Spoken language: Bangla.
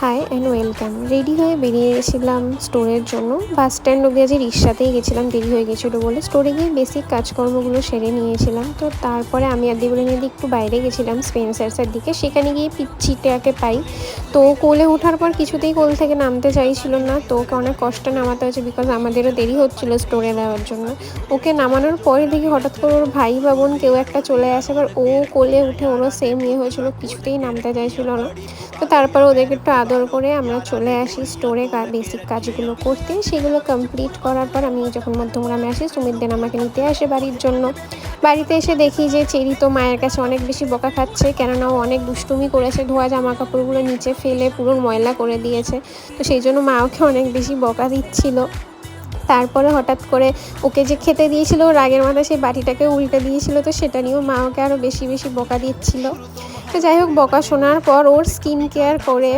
High and welcome. রেডি হয়ে বেরিয়ে গেছিলাম স্টোরের জন্য। বাস স্ট্যান্ড অব্দি আজ রিক্সাতেই গেছিলাম, দেরি হয়ে গেছিলো বলে। স্টোরে গিয়ে বেসিক কাজকর্মগুলো সেরে নিয়েছিলাম। তো তারপরে আমি আর দেবলিনাদি একটু বাইরে গেছিলাম স্পেন্সার্সের দিকে। সেখানে গিয়ে পিচ্চিটাকে পাই। তো কোলে ওঠার পর কিছুতেই কোল থেকে নামতে চাইছিল না। তো ওকে অনেক কষ্টে নামাতে হয়েছে, বিকজ আমাদেরও দেরি হচ্ছিলো স্টোরে দেওয়ার জন্য। ওকে নামানোর পরে দেখি হঠাৎ করে ওর ভাই বা বোন কেউ একটা চলে আসে। এবার ও কোলে উঠে ওরও সেম হয়েছিল, কিছুতেই নামতে চাইছিল না। তো তারপর ওদেরকে একটু আদর করে আমরা চলে আসি স্টোরে বেসিক কাজগুলো করতে। সেগুলো কমপ্লিট করার পর আমি যখন মধ্যমগ্রামে আসি, সুমিত দেন আমাকে নিতে আসে বাড়ির জন্য। বাড়িতে এসে দেখি যে চেরি তো মায়ের কাছে অনেক বেশি বকা খাচ্ছে, কেননা ও অনেক দুষ্টুমি করেছে, ধোয়া জামা কাপড়গুলো নিচে ফেলে পুরো ময়লা করে দিয়েছে। তো সেই জন্য মা ওকে অনেক বেশি বকা দিচ্ছিল। তারপরে হঠাৎ করে ওকে যে খেতে দিয়েছিল, রাগের মাথায় সেই বাটিটাকে উল্টে দিয়েছিল। তো সেটা নিয়েও মা ওকে আরও বেশি বেশি বকা দিচ্ছিল। তো যাই হোক, বকা শোনার পর ওর স্কিন কেয়ার করে